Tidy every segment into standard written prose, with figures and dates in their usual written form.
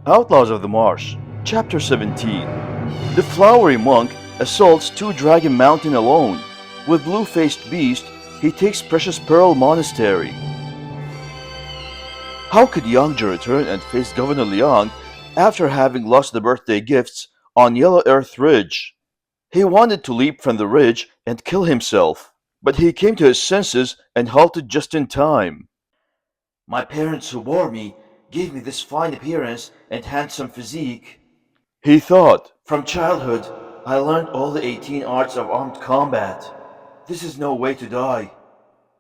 Outlaws of the Marsh, Chapter 17. The flowery monk assaults two Dragon Mountain alone. With blue-faced beast, he takes Precious Pearl Monastery. How could Yangzhe return and face Governor Liang after having lost the birthday gifts on Yellow Earth Ridge? He wanted to leap from the ridge and kill himself, but he came to his senses and halted just in time. My parents who bore me gave me this fine appearance and handsome physique. He thought. From childhood, I learned all the 18 arts of armed combat. This is no way to die.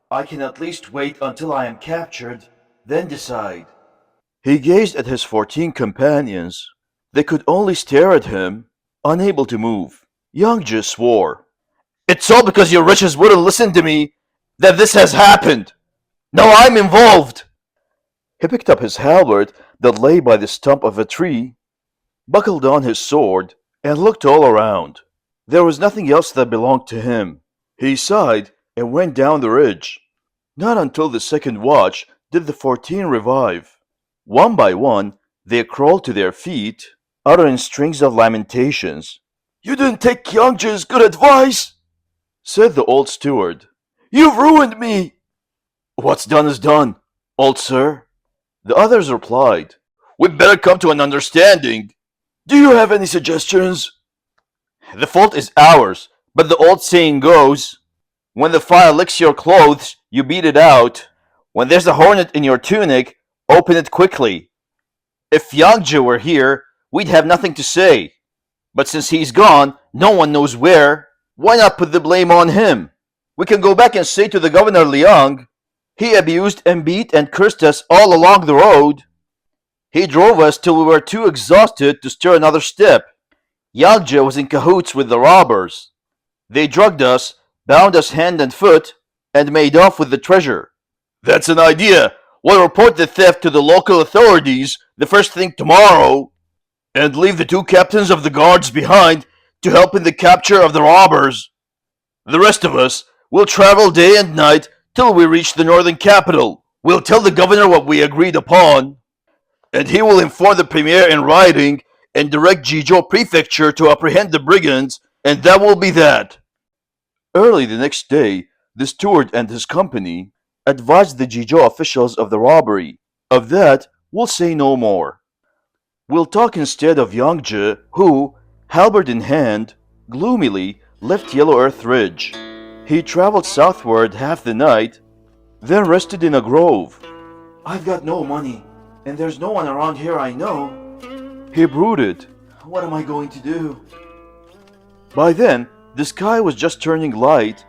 I can at least wait until I am captured, then decide. He gazed at his 14 companions. They could only stare at him, unable to move. Yangzhe swore. It's all because your riches wouldn't listen to me that this has happened. Now I'm involved. He picked up his halberd that lay by the stump of a tree, buckled on his sword, and looked all around. There was nothing else that belonged to him. He sighed and went down the ridge. Not until the second watch did the 14 revive. One by one, they crawled to their feet, uttering strings of lamentations. You didn't take Yangzhe's good advice, said the old steward. You've ruined me. What's done is done, old sir. The others replied. We'd better come to an understanding. Do you have any suggestions? The fault is ours, but the old saying goes, when the fire licks your clothes, you beat it out. When there's a hornet in your tunic, open it quickly. If Yangzhe were here, we'd have nothing to say. But since he's gone, no one knows where. Why not put the blame on him? We can go back and say to the Governor Liang, he abused and beat and cursed us all along the road. He drove us till we were too exhausted to stir another step. Yangzhe was in cahoots with the robbers. They drugged us, bound us hand and foot, and made off with the treasure. That's an idea. We'll report the theft to the local authorities the first thing tomorrow, and leave the two captains of the guards behind to help in the capture of the robbers. The rest of us will travel day and night till we reach the northern capital. We'll tell the governor what we agreed upon, and he will inform the premier in writing and direct Jizhou prefecture to apprehend the brigands, and that will be that. Early the next day, the steward and his company advised the Jizhou officials of the robbery. Of that, we'll say no more. We'll talk instead of Yangzhe, who, halberd in hand, gloomily left Yellow Earth Ridge. He traveled southward half the night, then rested in a grove. I've got no money, and there's no one around here I know. He brooded. What am I going to do? By then, the sky was just turning light,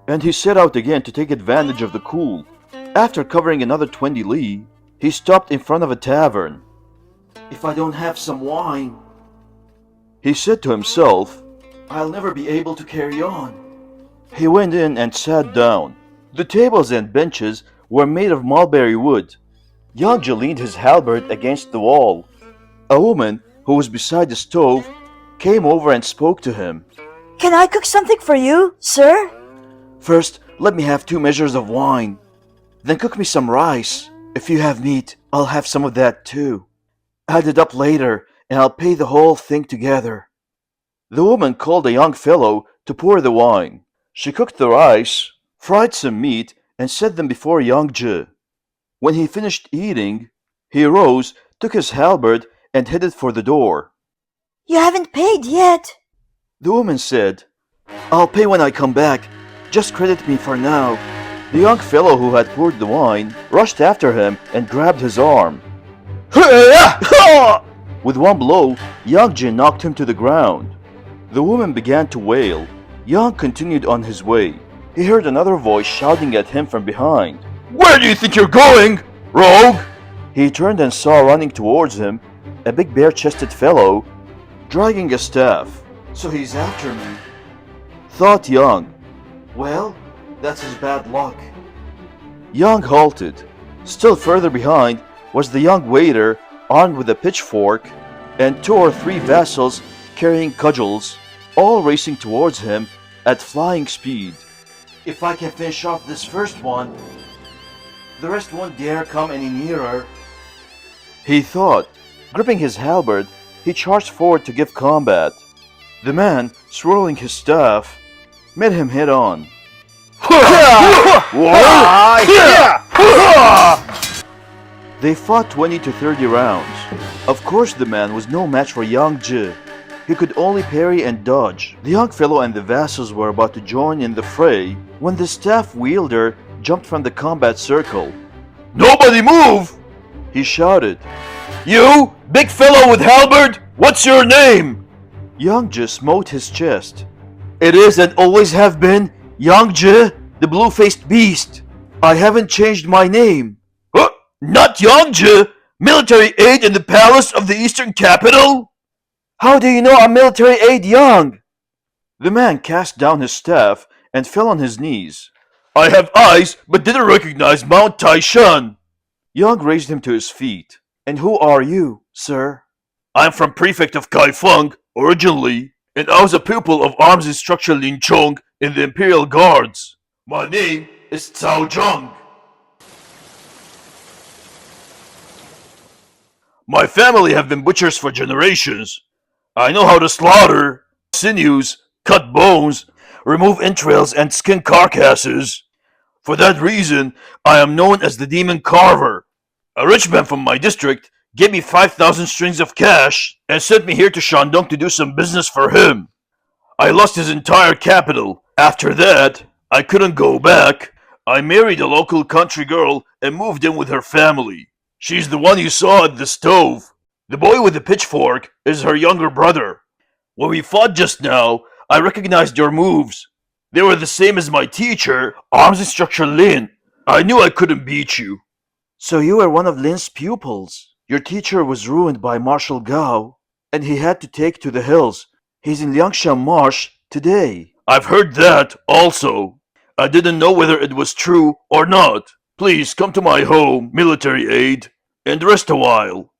and he set out again to take advantage of the cool. After covering another 20 li, he stopped in front of a tavern. If I don't have some wine, he said to himself, I'll never be able to carry on. He went in and sat down. The tables and benches were made of mulberry wood. Yangzhe leaned his halberd against the wall. A woman who was beside the stove came over and spoke to him. Can I cook something for you, sir? First, let me have 2 measures of wine. Then cook me some rice. If you have meat, I'll have some of that too. Add it up later, and I'll pay the whole thing together. The woman called a young fellow to pour the wine. She cooked the rice, fried some meat, and set them before Yangzhe. When he finished eating, he rose, took his halberd, and headed for the door. You haven't paid yet, the woman said. I'll pay when I come back. Just credit me for now. The young fellow who had poured the wine rushed after him and grabbed his arm. With one blow, Yangzhe knocked him to the ground. The woman began to wail. Yang continued on his way. He heard another voice shouting at him from behind. Where do you think you're going, rogue? He turned and saw running towards him a big bare-chested fellow dragging a staff. So he's after me, thought Yang. Well, that's his bad luck. Yang halted. Still further behind was the young waiter armed with a pitchfork and 2 or 3 vassals carrying cudgels, all racing towards him at flying speed. If I can finish off this first one, the rest won't dare come any nearer. He thought. Gripping his halberd, he charged forward to give combat. The man, swirling his staff, met him head on. They fought 20 to 30 rounds. Of course, the man was no match for Yang Zhi. He could only parry and dodge. The young fellow and the vassals were about to join in the fray when the staff wielder jumped from the combat circle. Nobody move! He shouted. You, big fellow with halberd, what's your name? Yang Zhi smote his chest. It is and always have been Yang Zhi, The blue-faced beast. I haven't changed my name. Not Yang Zhi, military aide in the palace of the eastern capital? How do you know I'm military aide Yang? The man cast down his staff and fell on his knees. I have eyes, but didn't recognize Mount Taishan. Yang raised him to his feet. And who are you, sir? I'm from prefect of Kaifeng, originally, and I was a pupil of arms instructor Lin Chong in the Imperial Guards. My name is Cao Zhang. My family have been butchers for generations. I know how to slaughter sinews, cut bones, remove entrails, and skin carcasses. For that reason, I am known as the Demon Carver. A rich man from my district gave me 5,000 strings of cash and sent me here to Shandong to do some business for him. I lost his entire capital. After that, I couldn't go back. I married a local country girl and moved in with her family. She's the one you saw at the stove. The boy with the pitchfork is her younger brother. When we fought just now, I recognized your moves. They were the same as my teacher, arms instructor Lin. I knew I couldn't beat you. So you were one of Lin's pupils. Your teacher was ruined by Marshal Gao, and he had to take to the hills. He's in Liangshan Marsh today. I've heard that also. I didn't know whether it was true or not. Please come to my home, military aide, and rest a while.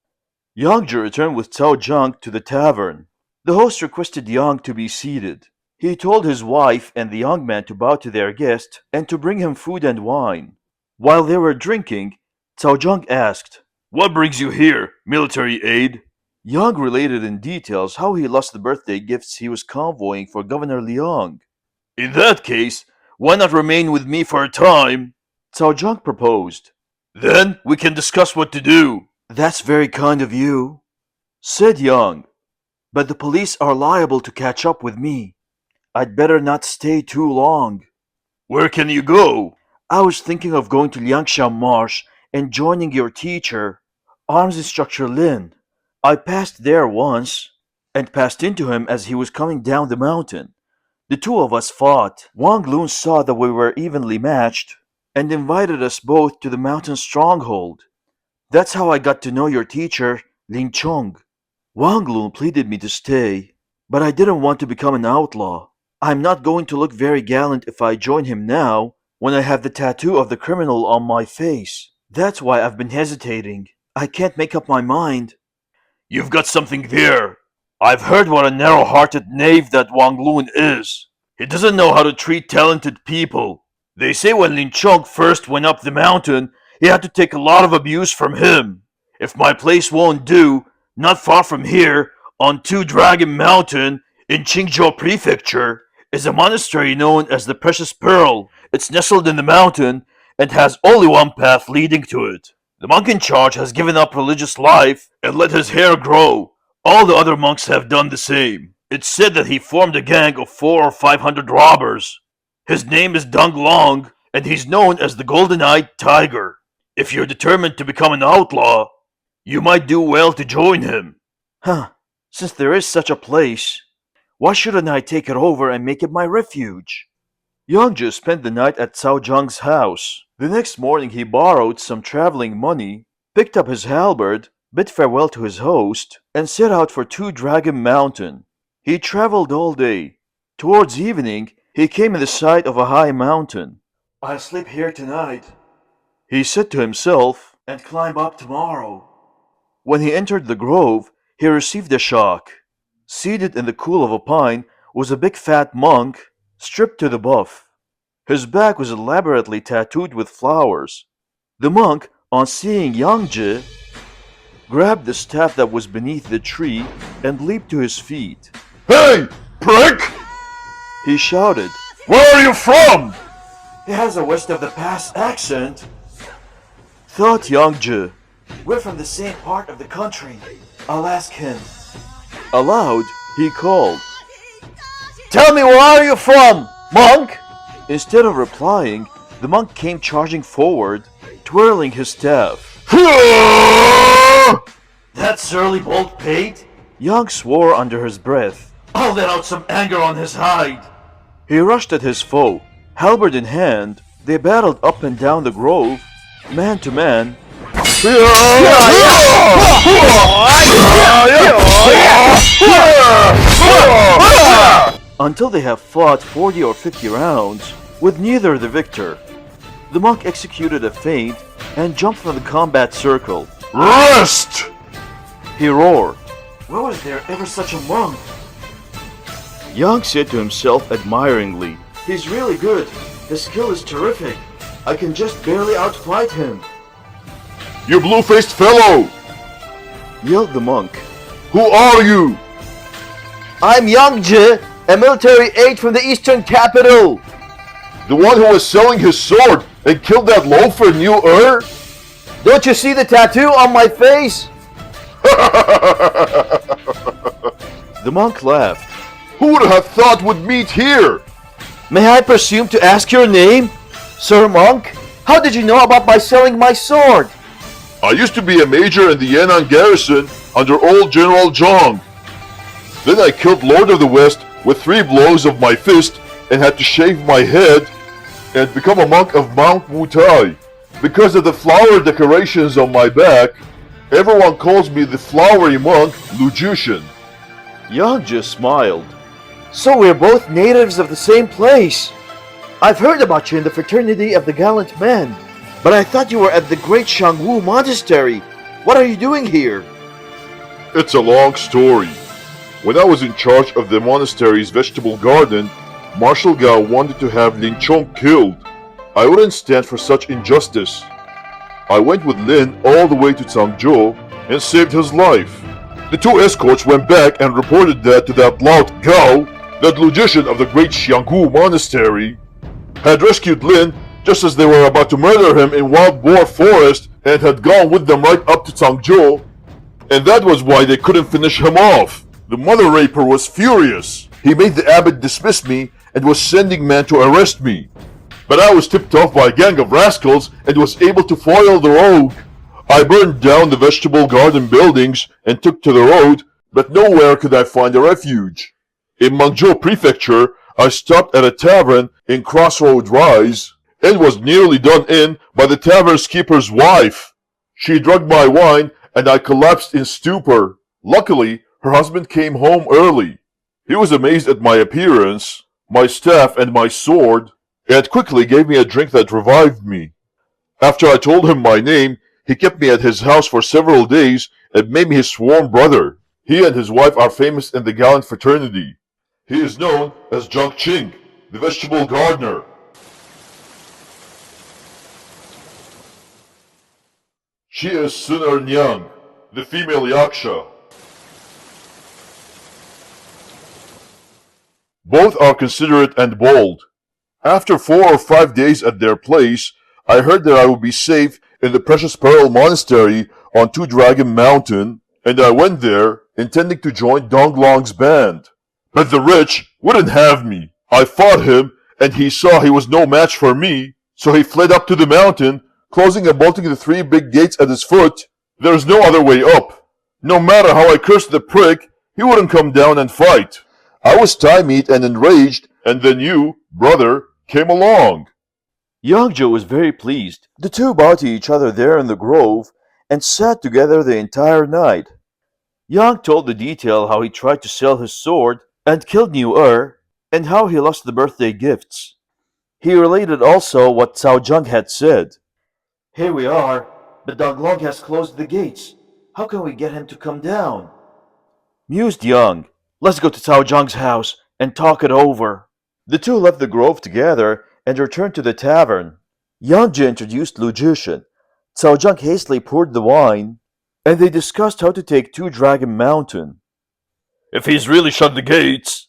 Yang Zhi returned with Cao Zhang to the tavern. The host requested Yang to be seated. He told his wife and the young man to bow to their guest and to bring him food and wine. While they were drinking, Cao Zhang asked, What brings you here, military aide? Yang related in details how he lost the birthday gifts he was convoying for Governor Liang. In that case, why not remain with me for a time? Cao Zhang proposed. Then we can discuss what to do. That's very kind of you, said Yang. But the police are liable to catch up with me. I'd better not stay too long. Where can you go? I was thinking of going to Liangshan Marsh and joining your teacher, arms instructor Lin. I passed there once and passed into him as he was coming down the mountain. The two of us fought. Wang Lun saw that we were evenly matched and invited us both to the mountain stronghold. That's how I got to know your teacher, Lin Chong. Wang Lun pleaded me to stay, but I didn't want to become an outlaw. I'm not going to look very gallant if I join him now when I have the tattoo of the criminal on my face. That's why I've been hesitating. I can't make up my mind. You've got something there. I've heard what a narrow-hearted knave that Wang Lun is. He doesn't know how to treat talented people. They say when Lin Chong first went up the mountain, he had to take a lot of abuse from him. If my place won't do, not far from here, on Two Dragon Mountain in Qingzhou Prefecture, is a monastery known as the Precious Pearl. It's nestled in the mountain and has only one path leading to it. The monk in charge has given up religious life and let his hair grow. All the other monks have done the same. It's said that he formed a gang of 400 or 500 robbers. His name is Deng Long, and he's known as the Golden-Eyed Tiger. If you're determined to become an outlaw, you might do well to join him. Huh, since there is such a place, why shouldn't I take it over and make it my refuge? Yang Zhi spent the night at Cao Zhang's house. The next morning he borrowed some traveling money, picked up his halberd, bid farewell to his host, and set out for Two Dragon Mountain. He traveled all day. Towards evening, he came in the sight of a high mountain. I'll sleep here tonight, he said to himself, and climb up tomorrow. When he entered the grove, he received a shock. Seated in the cool of a pine was a big fat monk, stripped to the buff. His back was elaborately tattooed with flowers. The monk, on seeing Yang Zhi, grabbed the staff that was beneath the tree, and leaped to his feet. Hey, prick! He shouted. Where are you from? He has a West of the Pass accent, thought Youngju. We're from the same part of the country. I'll ask him. Aloud, he called. Tell me, where are you from, monk? Instead of replying, the monk came charging forward, twirling his staff. That surly bold pate? Young swore under his breath. I'll let out some anger on his hide. He rushed at his foe. Halberd in hand, they battled up and down the grove, man to man, until they have fought 40 or 50 rounds, with neither the victor. The monk executed a feint and jumped from the combat circle. Rest! He roared. Where was there ever such a monk? Yang said to himself admiringly, He's really good. His skill is terrific. I can just barely outfight him. You blue-faced fellow! Yelled the monk. Who are you? I'm Youngju, a military aide from the eastern capital. The one who was selling his sword and killed that loafer New Ur? Don't you see the tattoo on my face? The monk laughed. Who would have thought would meet here? May I presume to ask your name? Sir Monk, how did you know about my selling my sword? I used to be a major in the Yan'an garrison under old General Zhang. Then I killed Lord of the West with 3 blows of my fist and had to shave my head and become a monk of Mount Wutai. Because of the flower decorations on my back, everyone calls me the flowery monk Lujushin. Yang just smiled. So we're both natives of the same place. I've heard about you in the fraternity of the gallant men, but I thought you were at the great Shangwu monastery. What are you doing here? It's a long story. When I was in charge of the monastery's vegetable garden, Marshal Gao wanted to have Lin Chong killed. I wouldn't stand for such injustice. I went with Lin all the way to Changzhou and saved his life. The 2 escorts went back and reported that to that lout Gao, that logician of the great Xianghu monastery, had rescued Lin just as they were about to murder him in Wild Boar Forest and had gone with them right up to Changzhou, and that was why they couldn't finish him off. The mother raper was furious. He made the abbot dismiss me and was sending men to arrest me. But I was tipped off by a gang of rascals and was able to foil the rogue. I burned down the vegetable garden buildings and took to the road, but nowhere could I find a refuge. In Mangzhou Prefecture, I stopped at a tavern in Crossroad Rise and was nearly done in by the tavern's keeper's wife. She drugged my wine and I collapsed in stupor. Luckily, her husband came home early. He was amazed at my appearance, my staff and my sword, and quickly gave me a drink that revived me. After I told him my name, he kept me at his house for several days and made me his sworn brother. He and his wife are famous in the gallant fraternity. He is known as Zhang Qing, the vegetable gardener. She is Sun Er Nyang, the female yaksha. Both are considerate and bold. After 4 or 5 days at their place, I heard that I would be safe in the Precious Pearl Monastery on Two Dragon Mountain, and I went there, intending to join Donglong's band. But the wretch wouldn't have me. I fought him, and he saw he was no match for me, so he fled up to the mountain, closing and bolting the 3 big gates at his foot. There's no other way up. No matter how I cursed the prick, he wouldn't come down and fight. I was stymied and enraged, and then you, brother, came along. Yangzhou was very pleased. The two bowed to each other there in the grove and sat together the entire night. Yang told the detail how he tried to sell his sword and killed New and how he lost the birthday gifts. He related also what Cao Zhang had said. Here we are, but Donglong has closed the gates. How can we get him to come down? Mused Yang. Let's go to Cao Zhang's house and talk it over. The two left the grove together and returned to the tavern. Yangzhe introduced Lu Jushin. Cao Zhang hastily poured the wine, and they discussed how to take Two Dragon Mountain. If he's really shut the gates,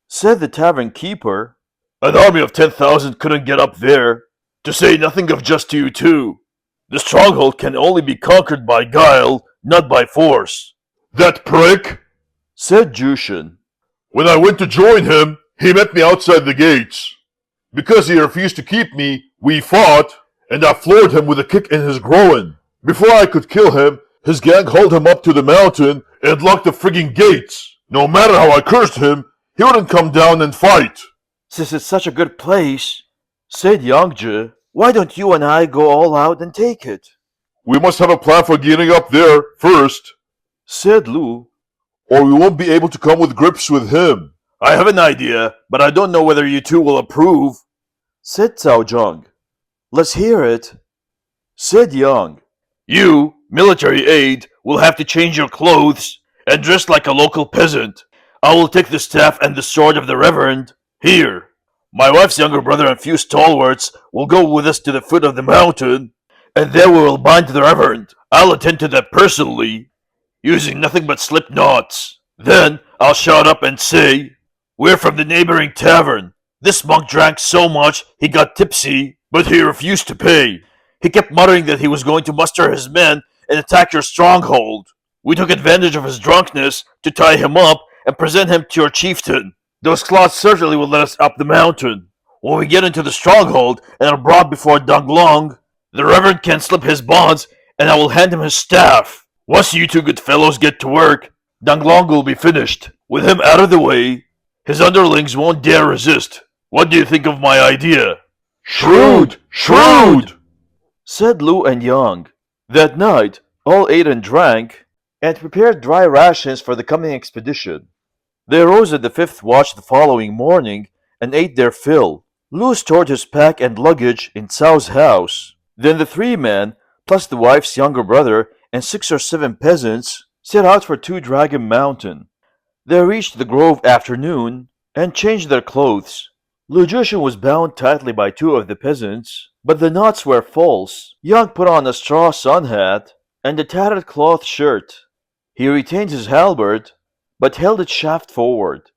Said the tavern keeper, an army of 10,000 couldn't get up there, to say nothing of just you two. The stronghold can only be conquered by guile, not by force. That prick! said Jushin. When I went to join him, he met me outside the gates. Because he refused to keep me, we fought, and I floored him with a kick in his groin. Before I could kill him, his gang hauled him up to the mountain and locked the frigging gates. No matter how I cursed him, he wouldn't come down and fight. Since it's such a good place, said Youngja, why don't you and I go all out and take it? We must have a plan for getting up there first, Said Lu. or we won't be able to come with grips with him. I have an idea, but I don't know whether you two will approve. Said Cao Zhang. Let's hear it. Said Yang. You, military aide, will have to change your clothes and dress like a local peasant. I will take the staff and the sword of the Reverend. Here. My wife's younger brother and few stalwarts will go with us to the foot of the mountain, and there we will bind the Reverend. I'll attend to that personally, using nothing but slip knots. Then I'll shout up and say, we're from the neighboring tavern. This monk drank so much he got tipsy, but he refused to pay. He kept muttering that he was going to muster his men and attack your stronghold. We took advantage of his drunkenness to tie him up and present him to your chieftain. Those clots certainly will let us up the mountain. When we get into the stronghold and are brought before Danglong, the Reverend can slip his bonds and I will hand him his staff. Once you two good fellows get to work, Danglong will be finished. With him out of the way, his underlings won't dare resist. What do you think of my idea? Shrewd! Shrewd! Said Lu and Yang. That night, all ate and drank, and prepared dry rations for the coming expedition. They arose at the fifth watch the following morning and ate their fill. Lu stored his pack and luggage in Cao's house. Then the three men, plus the wife's younger brother and 6 or 7 peasants, set out for Two Dragon Mountain. They reached the grove after noon and changed their clothes. Lu Jushin was bound tightly by 2 of the peasants, but the knots were false. Yang put on a straw sun hat and a tattered cloth shirt. He retained his halberd, but held its shaft forward.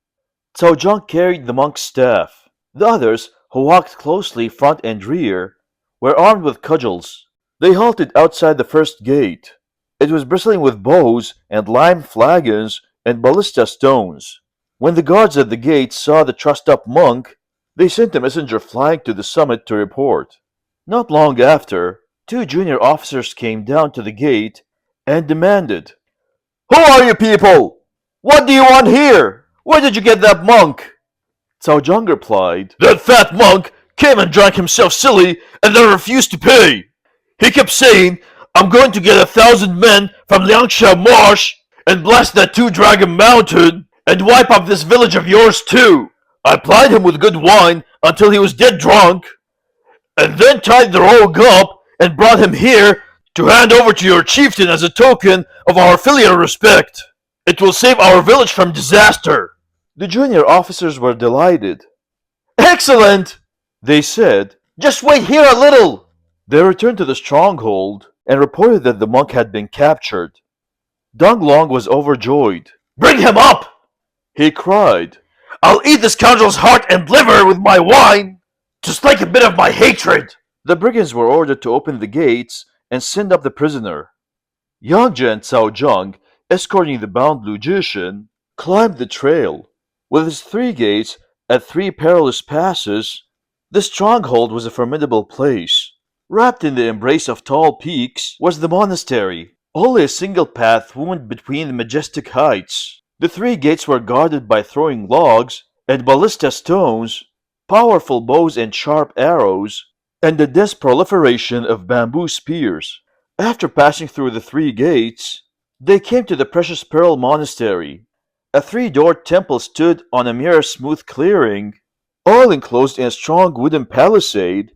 Cao Zhang carried the monk's staff. The others, who walked closely front and rear, were armed with cudgels. They halted outside the first gate. It was bristling with bows and lime flagons and ballista stones. When the guards at the gate saw the trussed-up monk, they sent a messenger flying to the summit to report. Not long after, 2 junior officers came down to the gate and demanded, "Who are you people? What do you want here? Where did you get that monk?" Cao Zhang replied, That fat monk came and drank himself silly and then refused to pay. He kept saying, I'm going to get 1,000 men from Liangsha Marsh and blast that Two Dragon Mountain and wipe up this village of yours too. I plied him with good wine until he was dead drunk, and then tied the rogue up and brought him here to hand over to your chieftain as a token of our filial respect. It will save our village from disaster. The junior officers were delighted. "Excellent!" they said. "Just wait here a little." They returned to the stronghold and reported that the monk had been captured. Dong Long was overjoyed. Bring him up, He cried. I'll eat the scoundrel's heart and liver with my wine to slake a bit of my hatred. The brigands were ordered to open the gates and send up the prisoner. Yangzhe and Cao Zhang, escorting the bound Lu Jishin, climbed the trail. With its 3 gates at 3 perilous passes, the stronghold was a formidable place. Wrapped in the embrace of tall peaks was the monastery. Only a single path wound between the majestic heights. The 3 gates were guarded by throwing logs and ballista stones, powerful bows and sharp arrows, and a dense proliferation of bamboo spears. After passing through the 3 gates, they came to the Precious Pearl Monastery. A 3-doored temple stood on a mere smooth clearing, all enclosed in a strong wooden palisade.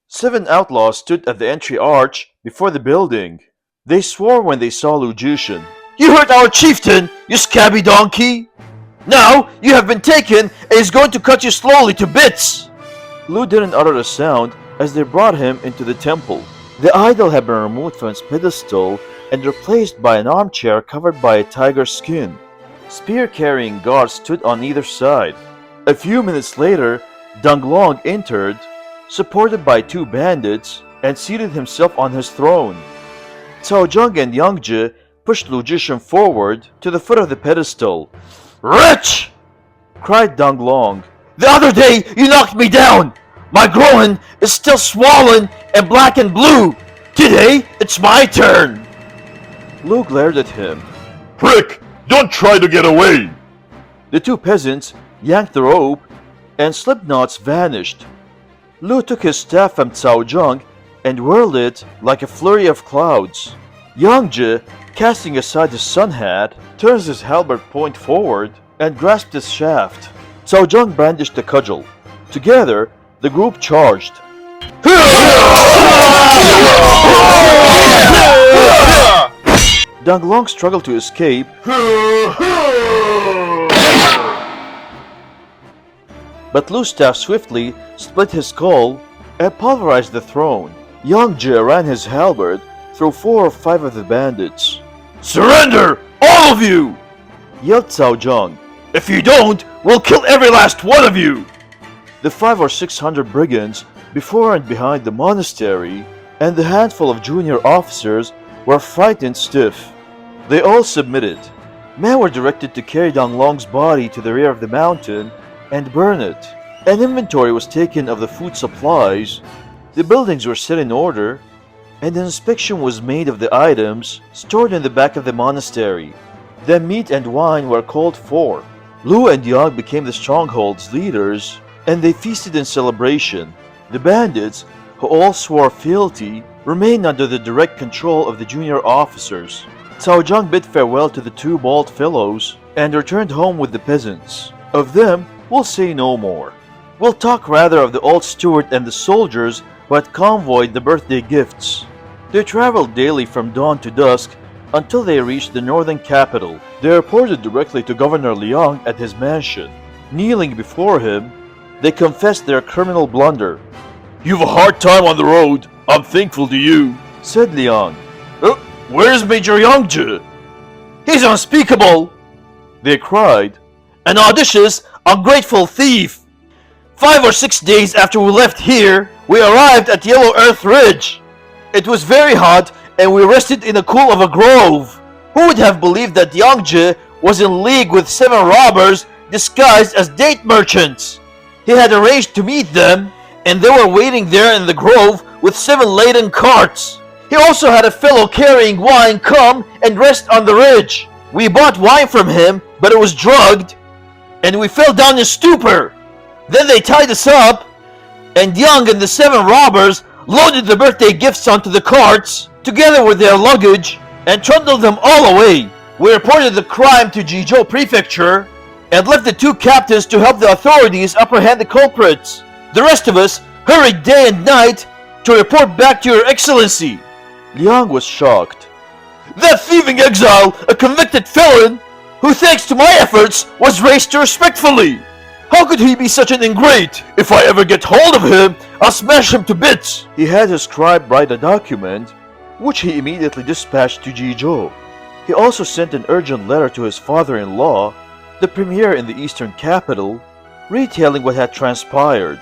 7 outlaws stood at the entry arch before the building. They swore when they saw Lu Jushin. You hurt our chieftain, you scabby donkey! Now you have been taken and he's going to cut you slowly to bits! Lu didn't utter a sound as they brought him into the temple. The idol had been removed from its pedestal and replaced by an armchair covered by a tiger's skin. Spear-carrying guards stood on either side. A few minutes later, Danglong entered, supported by two bandits, and seated himself on his throne. Cao Zhang and Yang Zhi pushed Lu Zhishan forward to the foot of the pedestal. Wretch! Cried Danglong. The other day you knocked me down! My groin is still swollen and black and blue! Today it's my turn! Lu glared at him. Prick! Don't try to get away! The two peasants yanked the rope, and slipknots vanished. Lu took his staff from Cao Zhang and whirled it like a flurry of clouds. Yang Zhi, casting aside his sun hat, turns his halberd point forward and grasped his shaft. Cao Zhang brandished a cudgel. Together, the group charged. Danglong struggled to escape, but Lu's staff swiftly split his skull and pulverized the throne. Yang Zhi ran his halberd through 4 or 5 of the bandits. Surrender! All of you! Yelled Cao Zhang. If you don't, we'll kill every last one of you! The 500 or 600 brigands before and behind the monastery and the handful of junior officers were frightened stiff. They all submitted. Men were directed to carry Danglong's body to the rear of the mountain and burn it. An inventory was taken of the food supplies, the buildings were set in order, and an inspection was made of the items stored in the back of the monastery. Then meat and wine were called for. Lu and Yang became the stronghold's leaders, and they feasted in celebration. The bandits, who all swore fealty, remained under the direct control of the junior officers. Cao Zhang bid farewell to the 2 bald fellows and returned home with the peasants. Of them, we'll say no more. We'll talk rather of the old steward and the soldiers who had convoyed the birthday gifts. They traveled daily from dawn to dusk until they reached the northern capital. They reported directly to Governor Liang at his mansion. Kneeling before him, they confessed their criminal blunder. You've a hard time on the road. I'm thankful to you, said Liang. Where's Major Yang Zhi? He's unspeakable, they cried. An audacious, ungrateful thief. 5 or 6 days after we left here, we arrived at Yellow Earth Ridge. It was very hot and we rested in the cool of a grove. Who would have believed that Yang Zhi was in league with 7 robbers disguised as date merchants? He had arranged to meet them, and they were waiting there in the grove with 7 laden carts. He also had a fellow carrying wine come and rest on the ridge. We bought wine from him, but it was drugged, and we fell down in stupor. Then they tied us up, and Yang and the 7 robbers loaded the birthday gifts onto the carts, together with their luggage, and trundled them all away. We reported the crime to Jizhou Prefecture, and left the 2 captains to help the authorities apprehend the culprits. The rest of us hurried day and night to report back to your excellency. Liang was shocked. That thieving exile, a convicted felon, who thanks to my efforts was raised respectfully. How could he be such an ingrate? If I ever get hold of him, I'll smash him to bits. He had his scribe write a document, which he immediately dispatched to Jizhou. He also sent an urgent letter to his father-in-law, the premier in the eastern capital, retailing what had transpired.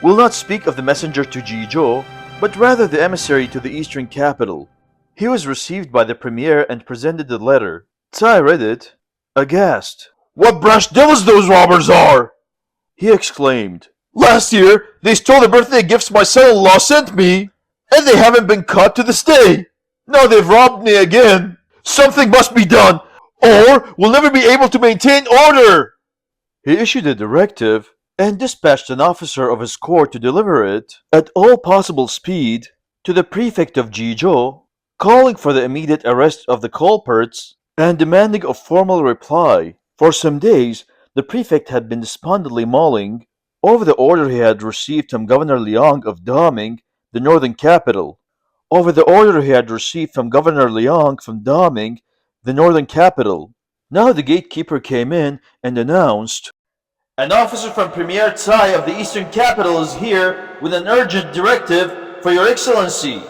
We'll not speak of the messenger to Jizhou, but rather the emissary to the eastern capital. He was received by the premier and presented the letter. Tsai read it, aghast. What brash devils those robbers are! He exclaimed. Last year, they stole the birthday gifts my son-in-law sent me, and they haven't been caught to this day. Now they've robbed me again. Something must be done, or we'll never be able to maintain order. He issued a directive and dispatched an officer of his court to deliver it at all possible speed to the prefect of Jizhou, calling for the immediate arrest of the culprits and demanding a formal reply. For some days, the prefect had been despondently mulling over the order he had received from Governor Liang of Daming, the northern capital, over the order he had received from Governor Liang from Daming, the northern capital. Now the gatekeeper came in and announced, An officer from Premier Tsai of the eastern capital is here with an urgent directive for your excellency.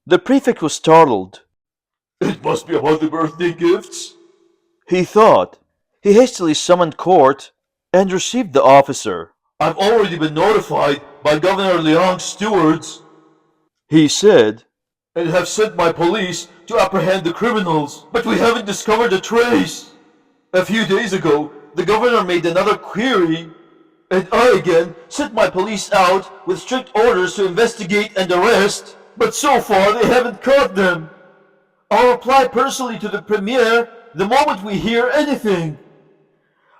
The prefect was startled. It must be about the birthday gifts. He thought. He hastily summoned court and received the officer. I've already been notified by Governor Leong's stewards He said, and have sent my police to apprehend the criminals, but we haven't discovered a trace. A few days ago, the governor made another query, and I again sent my police out with strict orders to investigate and arrest, but so far they haven't caught them. I'll reply personally to the Premier the moment we hear anything.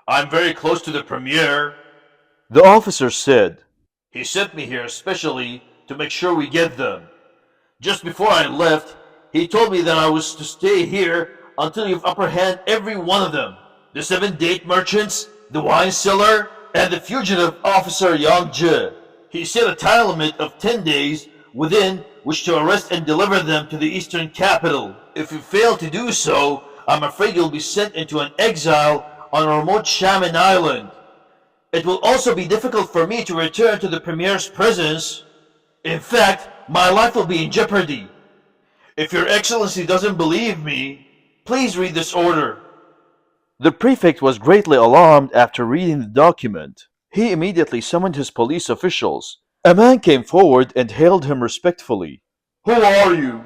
I'm very close to the Premier. the officer said. He sent me here especially to make sure we get them. Just before I left, he told me that I was to stay here until you've apprehended every one of them. The 7 date merchants, the wine cellar, and the fugitive officer Yang Zhe. He set a time limit of 10 days within which to arrest and deliver them to the eastern capital. If you fail to do so, I'm afraid you'll be sent into an exile on a remote Shaman island. It will also be difficult for me to return to the Premier's presence. In fact, my life will be in jeopardy. If Your Excellency doesn't believe me, please read this order. The prefect was greatly alarmed after reading the document. He immediately summoned his police officials. A man came forward and hailed him respectfully. Who are you?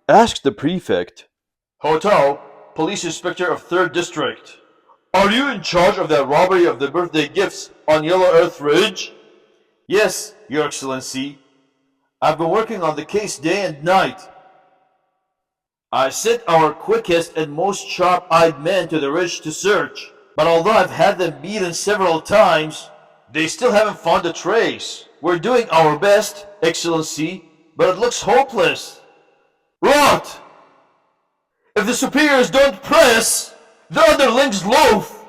Asked the prefect. Hotel, Police Inspector of 3rd District. Are you in charge of that robbery of the birthday gifts on Yellow Earth Ridge? Yes, Your Excellency. I've been working on the case day and night. I sent our quickest and most sharp-eyed men to the ridge to search, but although I've had them beaten several times, they still haven't found a trace. We're doing our best, Excellency, but it looks hopeless. Rot! If the superiors don't press, the underlings loaf.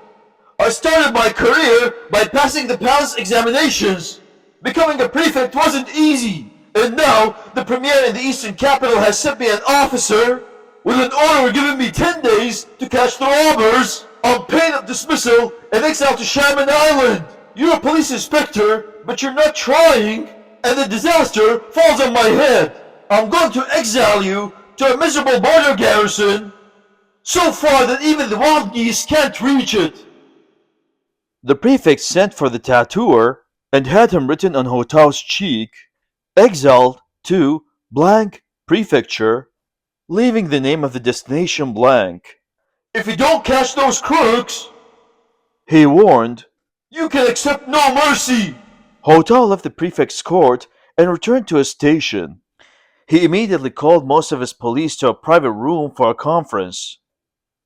I started my career by passing the palace examinations. Becoming a prefect wasn't easy, and now the Premier in the eastern capital has sent me an officer with an order giving me 10 days to catch the robbers on pain of dismissal and exile to Shaman Island. You're a police inspector, but you're not trying, and the disaster falls on my head. I'm going to exile you to a miserable border garrison, so far that even the wild geese can't reach it. The prefect sent for the tattooer and had him written on Hotao's cheek, exiled to blank prefecture, leaving the name of the destination blank. If you don't catch those crooks, He warned. you can accept no mercy. Hotao left the prefect's court and returned to his station. He immediately called most of his police to a private room for a conference.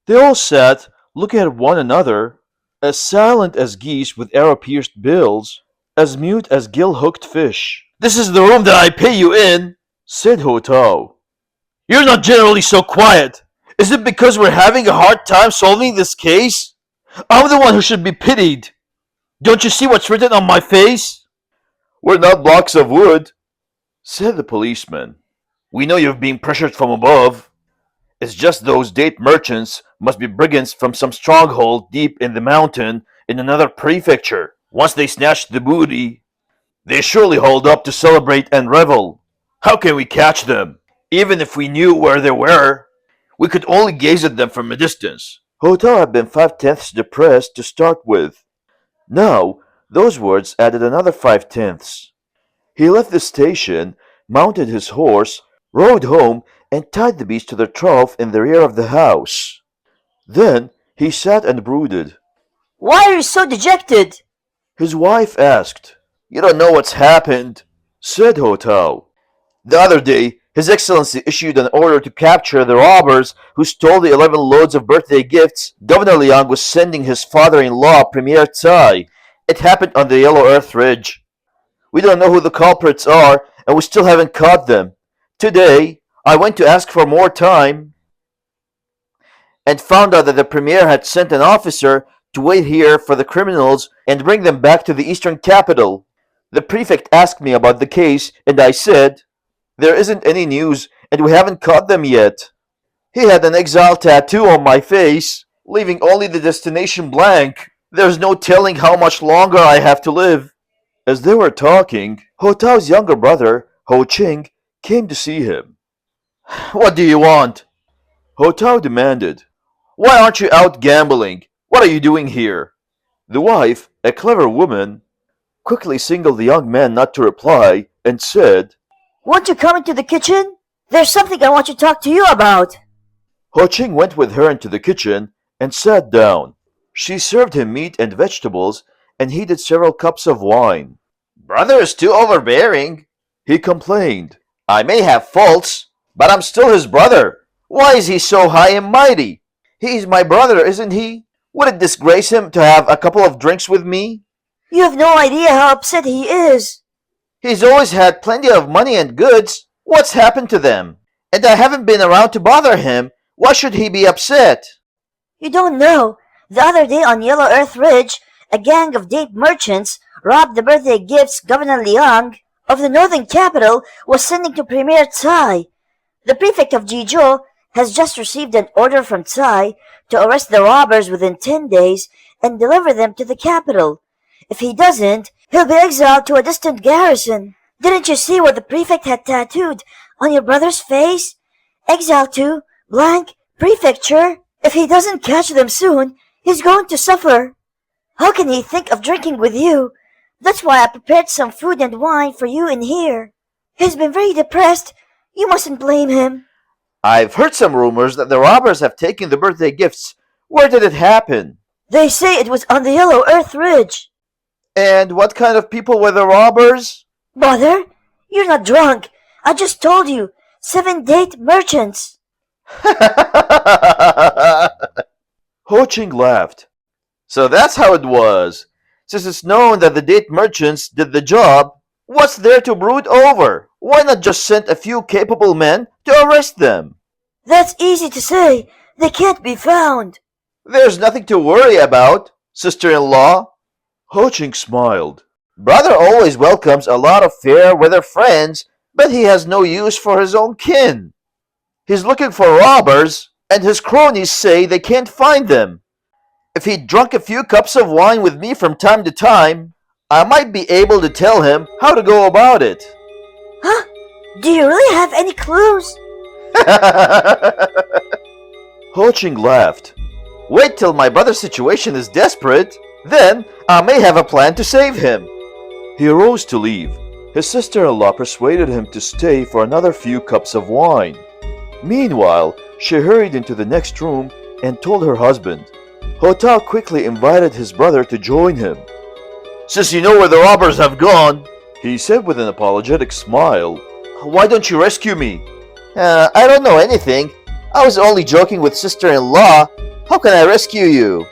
They all sat, looking at one another, as silent as geese with arrow-pierced bills, as mute as gill-hooked fish. This is the room that I pay you in, Said Hotao. You're not generally so quiet. Is it because we're having a hard time solving this case? I'm the one who should be pitied. Don't you see what's written on my face? We're not blocks of wood, said the policeman. We know you've been pressured from above. It's just those date merchants must be brigands from some stronghold deep in the mountain in another prefecture. Once they snatched the booty, they surely hauled up to celebrate and revel. How can we catch them? Even if we knew where they were, we could only gaze at them from a distance. Hotao had been 5/10 depressed to start with. Now, those words added another 5/10. He left the station, mounted his horse, rode home, and tied the beast to the trough in the rear of the house. Then he sat and brooded. Why are you so dejected? His wife asked. You don't know what's happened, Said Hotao. The other day, His Excellency issued an order to capture the robbers who stole the 11 loads of birthday gifts Governor Liang was sending his father-in-law, Premier Tsai. It happened on the Yellow Earth Ridge. We don't know who the culprits are, and we still haven't caught them. Today, I went to ask for more time and found out that the Premier had sent an officer to wait here for the criminals and bring them back to the eastern capital. The prefect asked me about the case, and I said, there isn't any news, and we haven't caught them yet. He had an exile tattoo on my face, leaving only the destination blank. There's no telling how much longer I have to live. As they were talking, Hotao's younger brother, Ho Ching, came to see him. What do you want? Ho Tao demanded. Why aren't you out gambling? What are you doing here? The wife, a clever woman, quickly signaled the young man not to reply and said, Won't you come into the kitchen? There's something I want to talk to you about. Ho Ching went with her into the kitchen and sat down. She served him meat and vegetables and heated several cups of wine. Brother is too overbearing. He complained. I may have faults, but I'm still his brother. Why is he so high and mighty? He's my brother, isn't he? Would it disgrace him to have a couple of drinks with me? You have no idea how upset he is. He's always had plenty of money and goods. What's happened to them? And I haven't been around to bother him. Why should he be upset? You don't know. The other day on Yellow Earth Ridge, a gang of date merchants robbed the birthday gifts Governor Liang of the northern capital was sending to Premier Tsai. The prefect of Jizhou has just received an order from Tsai to arrest the robbers within 10 days and deliver them to the capital. If he doesn't, he'll be exiled to a distant garrison. Didn't you see what the prefect had tattooed on your brother's face? Exiled to blank prefecture. If he doesn't catch them soon, he's going to suffer. How can he think of drinking with you? That's why I prepared some food and wine for you in here. He's been very depressed. You mustn't blame him. I've heard some rumors that the robbers have taken the birthday gifts. Where did it happen? They say it was on the Yellow Earth Ridge. And what kind of people were the robbers? Brother, you're not drunk. I just told you. 7 date merchants. Ho Ching laughed. So that's how it was. Since it's known that the date merchants did the job, what's there to brood over? Why not just send a few capable men to arrest them? That's easy to say. They can't be found. There's nothing to worry about, sister-in-law. Ho Ching smiled. Brother always welcomes a lot of fair-weather friends, but he has no use for his own kin. He's looking for robbers, and his cronies say they can't find them. If he'd drunk a few cups of wine with me from time to time, I might be able to tell him how to go about it. Huh? Do you really have any clues? Ho Ching laughed. Wait till my brother's situation is desperate. Then I may have a plan to save him. He arose to leave. His sister-in-law persuaded him to stay for another few cups of wine. Meanwhile, she hurried into the next room and told her husband. Ho Tao quickly invited his brother to join him. Since you know where the robbers have gone, He said with an apologetic smile, why don't you rescue me? I don't know anything. I was only joking with sister-in-law. How can I rescue you?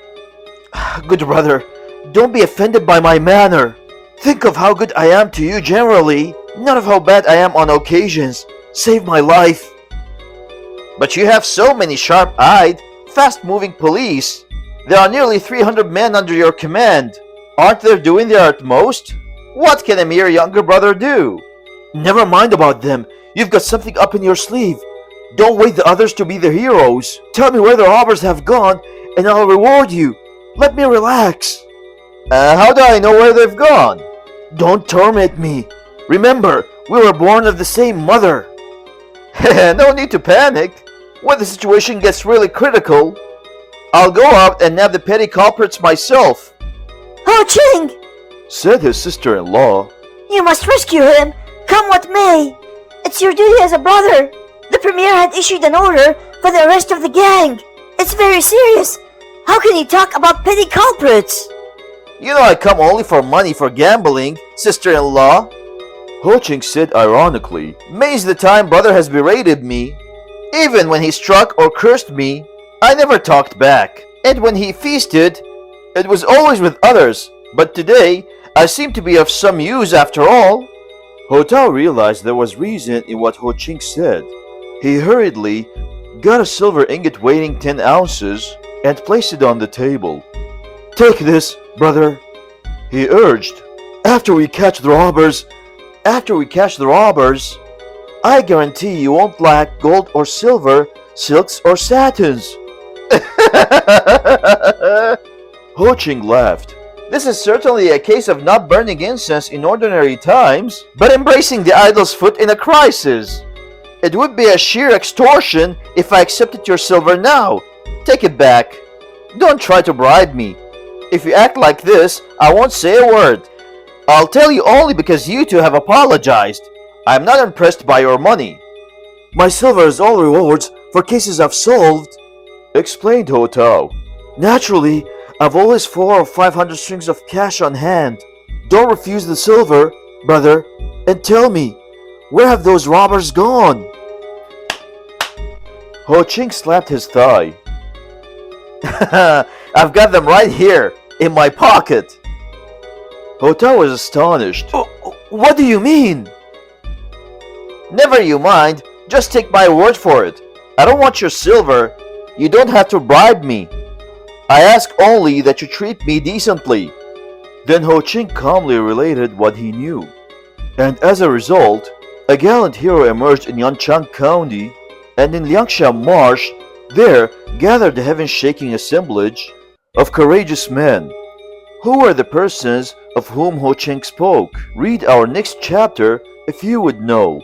Good brother, don't be offended by my manner. Think of how good I am to you generally, not of how bad I am on occasions. Save my life. But you have so many sharp-eyed, fast-moving police. There are nearly 300 men under your command. Aren't they doing their utmost? What can a mere younger brother do? Never mind about them. You've got something up in your sleeve. Don't wait the others to be the heroes. Tell me where the robbers have gone, and I'll reward you. Let me relax. How do I know where they've gone? Don't torment me. Remember, we were born of the same mother. No need to panic. When the situation gets really critical, I'll go out and nab the petty culprits myself. Ho Ching! Said his sister-in-law. You must rescue him, come what may. It's your duty as a brother. The premier had issued an order for the arrest of the gang. It's very serious. How can you talk about petty culprits? You know I come only for money for gambling, sister-in-law. Ho Ching said ironically. Many's the time brother has berated me. Even when he struck or cursed me, I never talked back. And when he feasted, it was always with others. But today, I seem to be of some use after all. Ho Tao realized there was reason in what Ho Ching said. He hurriedly got a silver ingot weighing 10 ounces and placed it on the table. Take this, brother, he urged. After we catch the robbers, I guarantee you won't lack gold or silver, silks or satins. Ho Ching laughed. This is certainly a case of not burning incense in ordinary times, but embracing the idol's foot in a crisis. It would be a sheer extortion if I accepted your silver now. Take it back. Don't try to bribe me. If you act like this, I won't say a word. I'll tell you only because you two have apologized. I'm not impressed by your money. My silver is all rewards for cases I've solved, explained Ho Tao. Naturally, I've always 400 or 500 strings of cash on hand. Don't refuse the silver, brother, and tell me, where have those robbers gone? Ho Ching slapped his thigh. I've got them right here, in my pocket. Ho Tao was astonished. What do you mean? Never you mind, just take my word for it. I don't want your silver. You don't have to bribe me. I ask only that you treat me decently. Then Ho Ching calmly related what he knew. And as a result, a gallant hero emerged in Yanchang County, and in Liangsha Marsh, there gathered the heaven-shaking assemblage of courageous men. Who were the persons of whom Ho Ching spoke? Read our next chapter if you would know.